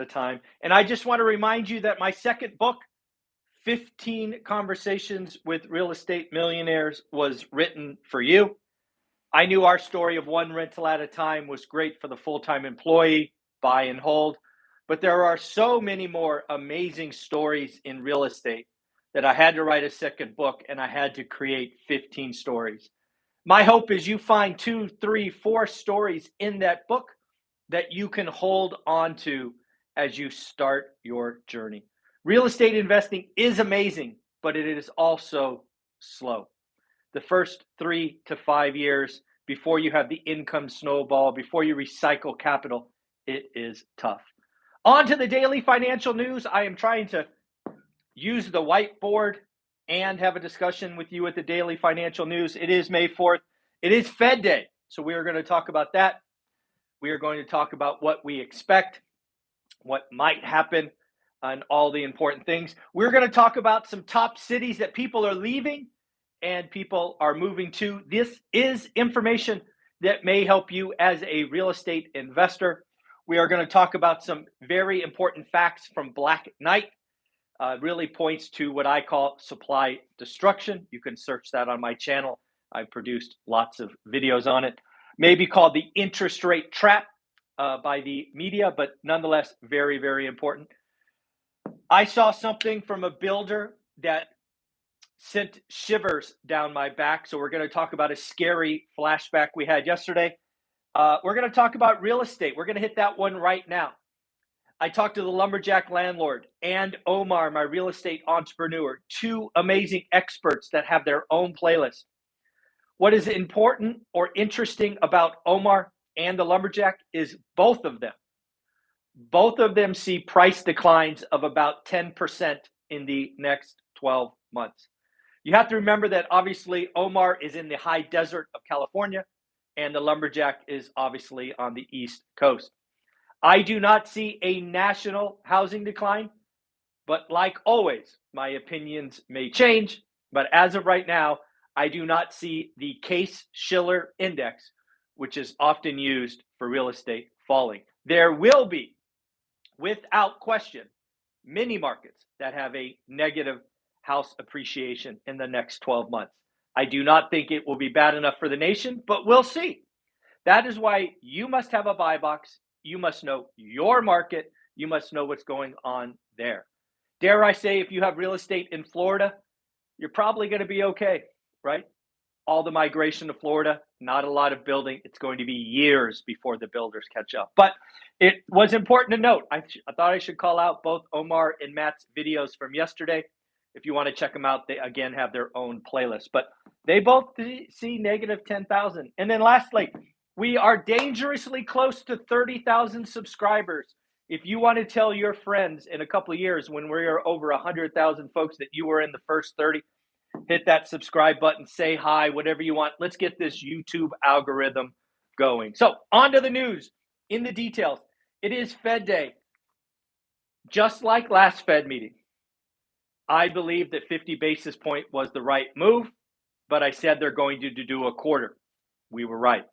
time. And I just want to remind you that my second book, 15 Conversations with Real Estate Millionaires, was written for you. I knew our story of one rental at a time was great for the full-time employee, buy and hold, but there are so many more amazing stories in real estate that I had to write a second book, and I had to create 15 stories. My hope is you find 2, 3, 4 stories in that book that you can hold on to as you start your journey. Real estate investing is amazing, but it is also slow. The first 3 to 5 years before you have the income snowball, before you recycle capital, it is tough. On to the daily financial news. I am trying to use the whiteboard and have a discussion with you at the daily financial news. It is May 4th. It is Fed Day. So we are going to talk about that. We are going to talk about what we expect, what might happen, and all the important things. We're going to talk about some top cities that people are leaving and people are moving to. This is information that may help you as a real estate investor. We are going to talk about some very important facts from Black Knight. Really points to what I call supply destruction. You can search that on my channel. I've produced lots of videos on it. Maybe called the interest rate trap by the media, but nonetheless, very, very important. I saw something from a builder that sent shivers down my back. So we're going to talk about a scary flashback we had yesterday. We're going to talk about real estate. We're going to hit that one right now. I talked to the lumberjack landlord and Omar, my real estate entrepreneur, 2 amazing experts that have their own playlist. What is important or interesting about Omar and the lumberjack is both of them see price declines of about 10% in the next 12 months. You have to remember that obviously Omar is in the high desert of California and the lumberjack is obviously on the East Coast. I do not see a national housing decline, but like always, my opinions may change. But as of right now, I do not see the Case-Shiller index, which is often used for real estate, falling. There will be, without question, many markets that have a negative house appreciation in the next 12 months. I do not think it will be bad enough for the nation, but we'll see. That is why you must have a buy box. You must know your market. You must know what's going on there. Dare I say, if you have real estate in Florida, you're probably going to be okay, right? All the migration to Florida, not a lot of building. It's going to be years before the builders catch up. But it was important to note. I thought I should call out both Omar and Matt's videos from yesterday. If you want to check them out, they again have their own playlist. But they both see negative 10,000. And then lastly, we are dangerously close to 30,000 subscribers. If you want to tell your friends in a couple of years when we are over 100,000 folks that you were in the first 30, hit that subscribe button, say hi, whatever you want. Let's get this YouTube algorithm going. So on to the news. In the details, it is Fed Day. Just like last Fed meeting, I believe that 50 basis point was the right move, but I said they're going to do a quarter. We were right.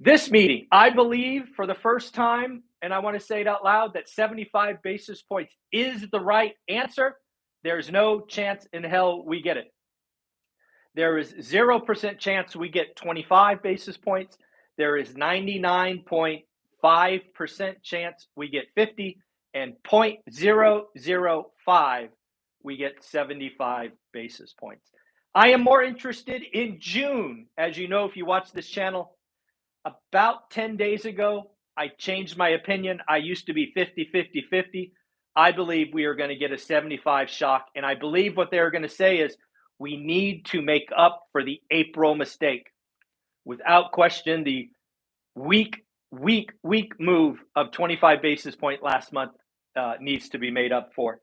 This meeting, I believe for the first time, and I want to say it out loud, that 75 basis points is the right answer. There's no chance in hell we get it. There is 0% chance we get 25 basis points. There is 99.5% chance we get 50, and 0.005 we get 75 basis points. I am more interested in June. As you know, if you watch this channel, about 10 days ago, I changed my opinion. I used to be 50, 50, 50. I believe we are going to get a 75 shock. And I believe what they're going to say is we need to make up for the April mistake. Without question, the weak move of 25 basis point last month needs to be made up for.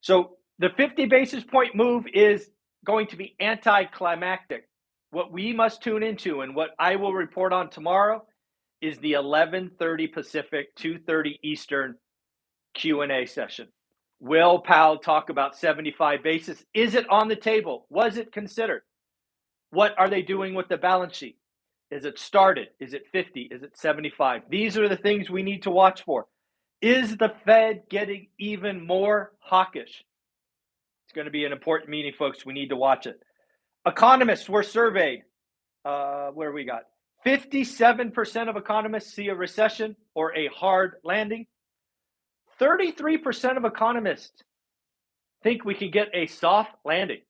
So the 50 basis point move is going to be anticlimactic. What we must tune into and what I will report on tomorrow is the 11:30 Pacific, 2:30 Eastern Q&A session. Will Powell talk about 75 basis? Is it on the table? Was it considered? What are they doing with the balance sheet? Is it started? Is it 50? Is it 75? These are the things we need to watch for. Is the Fed getting even more hawkish? It's going to be an important meeting, folks. We need to watch it. Economists were surveyed. Where we got 57% of economists see a recession or a hard landing. 33% of economists think we can get a soft landing.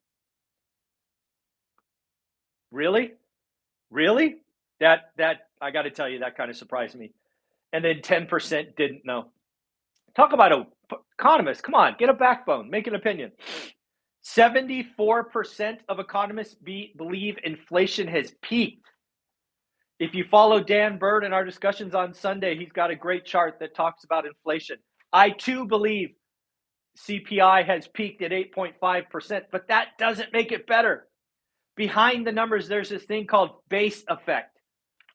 Really? Really? That I got to tell you, that kind of surprised me. And then 10% didn't know. Talk about an economist. Come on, get a backbone, make an opinion. 74% of economists believe inflation has peaked. If you follow Dan Bird in our discussions on Sunday, he's got a great chart that talks about inflation. I too believe CPI has peaked at 8.5%, but that doesn't make it better. Behind the numbers, there's this thing called base effect.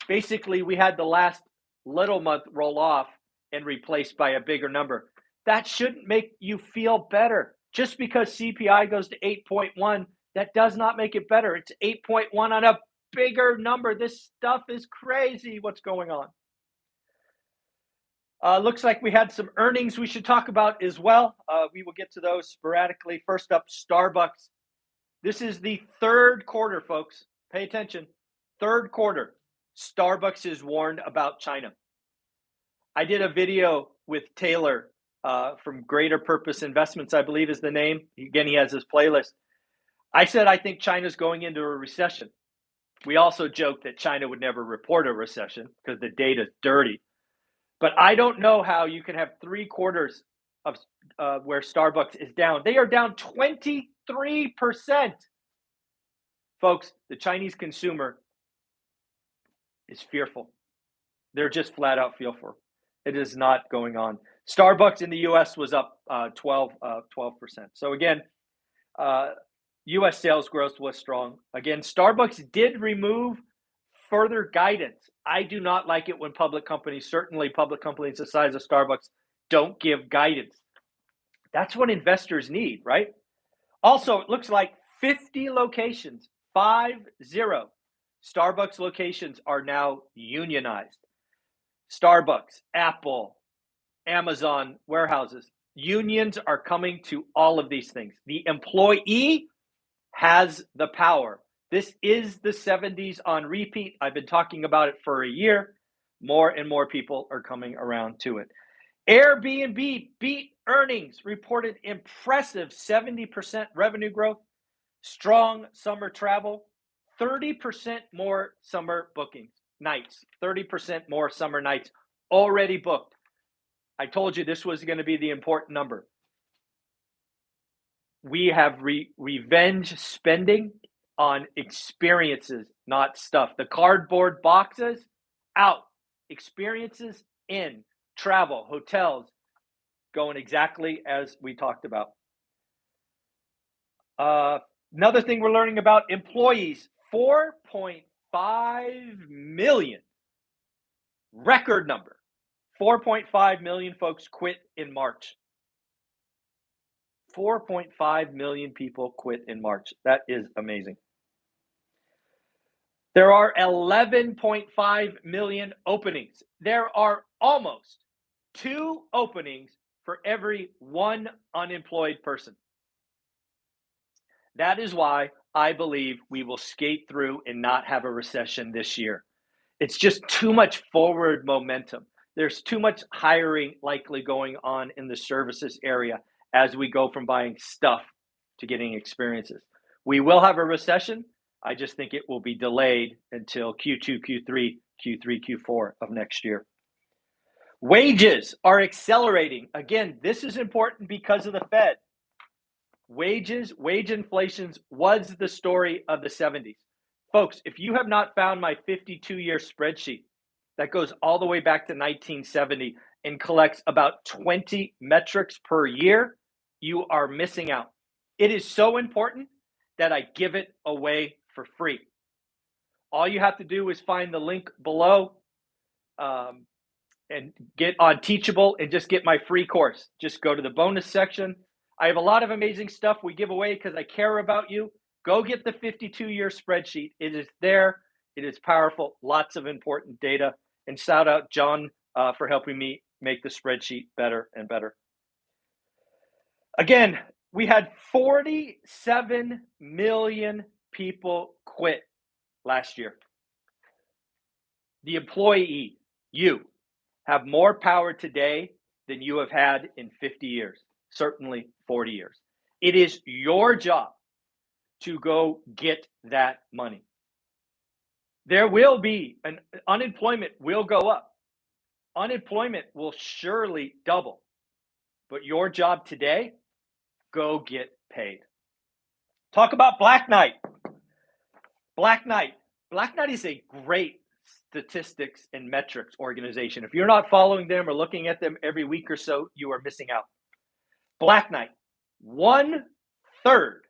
Basically, we had the last little month roll off and replaced by a bigger number. That shouldn't make you feel better. Just because CPI goes to 8.1, that does not make it better. It's 8.1 on a bigger number. This stuff is crazy. What's going on? Looks like we had some earnings we should talk about as well. We will get to those sporadically. First up, Starbucks. This is the third quarter, folks. Pay attention. Third quarter. Starbucks is warned about China. I did a video with Taylor from Greater Purpose Investments, I believe is the name. Again, he has his playlist. I said I think China's going into a recession. We also joked that China would never report a recession because the data's dirty. But I don't know how you can have 3 quarters of where Starbucks is down. They are down 23%. Folks, the Chinese consumer is fearful. They're just flat out fearful. It is not going on. Starbucks in the U.S. was up 12%. So again, U.S. sales growth was strong. Again, Starbucks did remove further guidance. I do not like it when public companies, certainly public companies the size of Starbucks, don't give guidance. That's what investors need, right? Also, it looks like 50 locations, 50 Starbucks locations are now unionized. Starbucks, Apple, Amazon warehouses. Unions are coming to all of these things. The employee has the power. This is the 70s on repeat. I've been talking about it for a year. More and more people are coming around to it. Airbnb beat earnings, reported impressive 70% revenue growth, strong summer travel, 30% more summer bookings, nights, 30% more summer nights already booked. I told you this was going to be the important number. We have revenge spending on experiences, not stuff. The cardboard boxes, out. Experiences in. Travel, hotels, going exactly as we talked about. Another thing we're learning about employees, 4.5 million. Record number. 4.5 million folks quit in March. 4.5 million people quit in March. That is amazing. There are 11.5 million openings. There are almost 2 openings for every 1 unemployed person. That is why I believe we will skate through and not have a recession this year. It's just too much forward momentum. There's too much hiring likely going on in the services area as we go from buying stuff to getting experiences. We will have a recession. I just think it will be delayed until Q2, Q3, Q4 of next year. Wages are accelerating. Again, this is important because of the Fed. Wage inflation was the story of the 70s. Folks, if you have not found my 52-year spreadsheet that goes all the way back to 1970 and collects about 20 metrics per year, you are missing out. It is so important that I give it away for free. All you have to do is find the link below and get on Teachable and just get my free course. Just go to the bonus section. I have a lot of amazing stuff we give away because I care about you. Go get the 52-year spreadsheet. It is there. It is powerful. Lots of important data. And shout out John for helping me make the spreadsheet better and better. Again, we had 47 million people quit last year. The employee, you, have more power today than you have had in 50 years, certainly 40 years. It is your job to go get that money. There will be unemployment will go up. Unemployment will surely double. But your job today, go get paid. Talk about Black Knight. Black Knight is a great statistics and metrics organization. If you're not following them or looking at them every week or so, you are missing out. Black Knight, 1/3,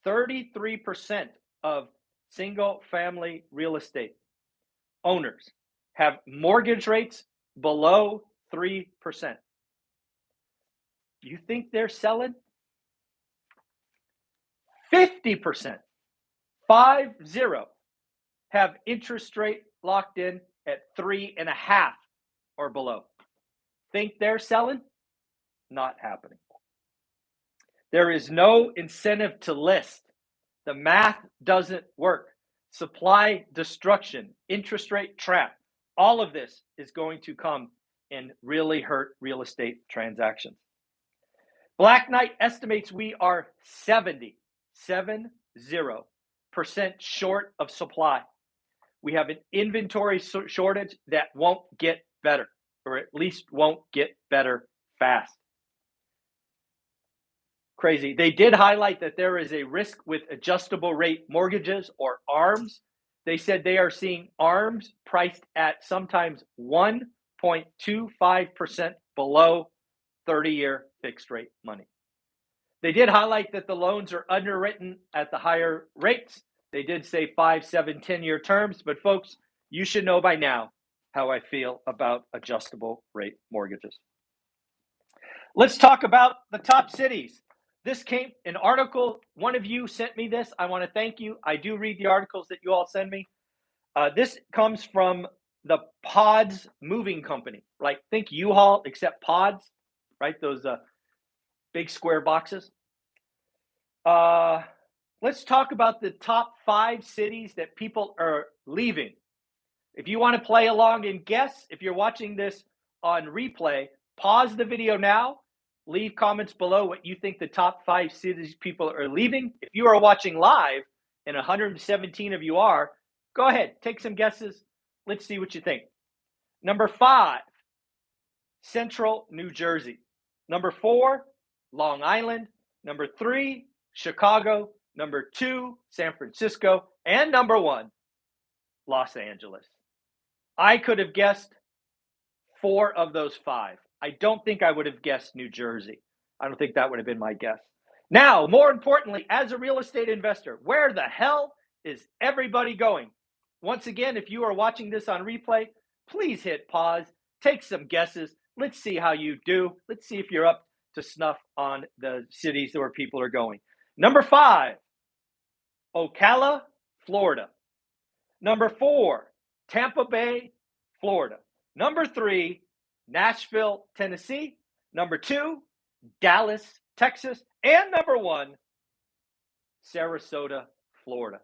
33% of single family real estate owners have mortgage rates below 3%. You think they're selling? 50%, 50, have interest rate locked in at 3.5 or below. Think they're selling? Not happening. There is no incentive to list. The math doesn't work. Supply destruction, interest rate trap, all of this is going to come and really hurt real estate transactions. Black Knight estimates we are 70% short of supply. We have an inventory shortage that won't get better, or at least won't get better fast. Crazy. They did highlight that there is a risk with adjustable rate mortgages, or ARMs. They said they are seeing ARMs priced at sometimes 1.25% below 30-year fixed rate money. They did highlight that the loans are underwritten at the higher rates. They did say 5, 7, 10-year terms, but folks, you should know by now how I feel about adjustable rate mortgages. Let's talk about the top cities. This came, an article, one of you sent me this. I want to thank you. I do read the articles that you all send me. This comes from the Pods Moving Company. Like, think U-Haul except Pods, right? Those big square boxes. Let's talk about the top 5 cities that people are leaving. If you want to play along and guess, if you're watching this on replay, pause the video now. Leave comments below what you think the top 5 cities people are leaving. If you are watching live, and 117 of you are, go ahead, take some guesses. Let's see what you think. Number 5, Central New Jersey. Number 4, Long Island. Number 3, Chicago. Number 2, San Francisco. And number 1, Los Angeles. I could have guessed 4 of those 5. I don't think I would have guessed New Jersey. I don't think that would have been my guess. Now, more importantly, as a real estate investor, where the hell is everybody going? Once again, if you are watching this on replay, please hit pause, take some guesses. Let's see how you do. Let's see if you're up to snuff on the cities where people are going. Number 5, Ocala, Florida. Number 4, Tampa Bay, Florida. Number 3, Nashville, Tennessee. Number 2, Dallas, Texas. And number 1, Sarasota, Florida.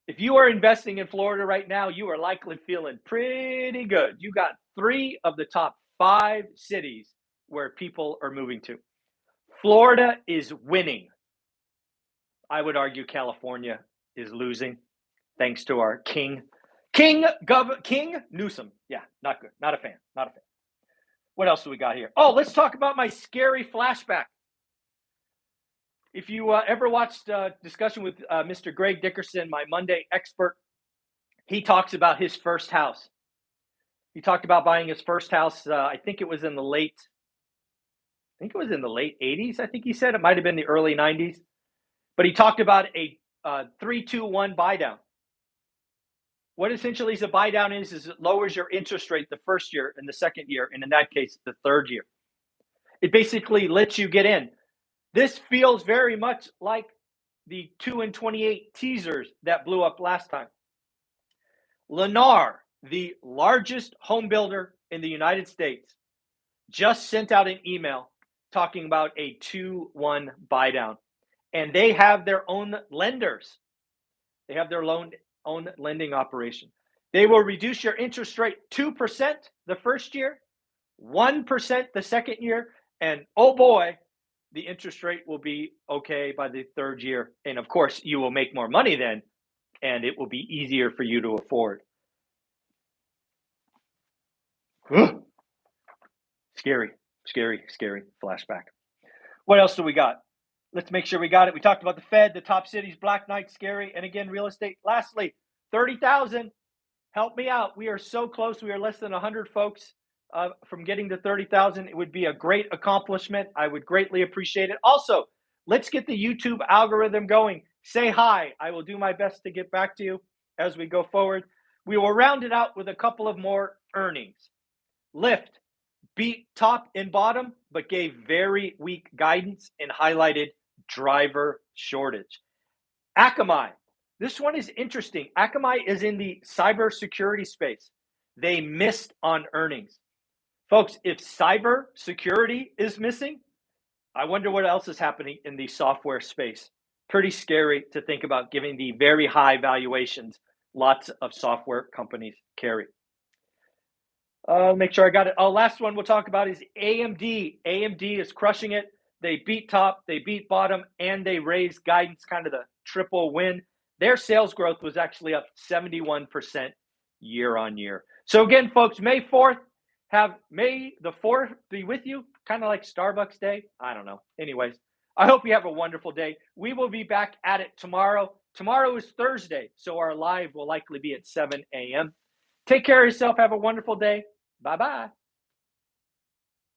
If you are investing in Florida right now, you are likely feeling pretty good. You got 3 of the top 5 cities where people are moving to. Florida is winning. I would argue California is losing, thanks to our King Newsom. Yeah, not good. Not a fan. Not a fan. What else do we got here? Oh, let's talk about my scary flashback. If you ever watched a discussion with Mr. Greg Dickerson, my Monday expert, he talks about his first house. He talked about buying his first house. I think it was in the late 80s. I think he said it might have been the early 90s. But he talked about a 3-2-1 buy down. What essentially is a buy down is it lowers your interest rate the first year and the second year, and in that case, the third year. It basically lets you get in. This feels very much like the 2-and-28 teasers that blew up last time. Lennar, the largest home builder in the United States just sent out an email talking about a 2-1 buy down. And they have their own lenders. They have their own lending operation. They will reduce your interest rate 2% the first year, 1% the second year, and oh boy, the interest rate will be okay by the third year. And of course, you will make more money then, and it will be easier for you to afford. Scary, scary, scary flashback. What else do we got? Let's make sure we got it. We talked about the Fed, the top cities, Black Knight, scary, and again, real estate. Lastly, 30,000. Help me out. We are so close. We are less than 100 folks from getting to 30,000. It would be a great accomplishment. I would greatly appreciate it. Also, let's get the YouTube algorithm going. Say hi. I will do my best to get back to you as we go forward. We will round it out with a couple of more earnings. Lyft beat top and bottom, but gave very weak guidance and highlighted driver shortage. Akamai. This one is interesting. Akamai is in the cybersecurity space. They missed on earnings. Folks, if cybersecurity is missing, I wonder what else is happening in the software space. Pretty scary to think about, given the very high valuations lots of software companies carry. Make sure I got it. Last one we'll talk about is AMD. AMD is crushing it. They beat top, they beat bottom, and they raised guidance, kind of the triple win. Their sales growth was actually up 71% year on year. So again, folks, May 4th, May the 4th be with you, kind of like Starbucks Day. I don't know. Anyways, I hope you have a wonderful day. We will be back at it tomorrow. Tomorrow is Thursday, so our live will likely be at 7 a.m. Take care of yourself. Have a wonderful day. Bye-bye.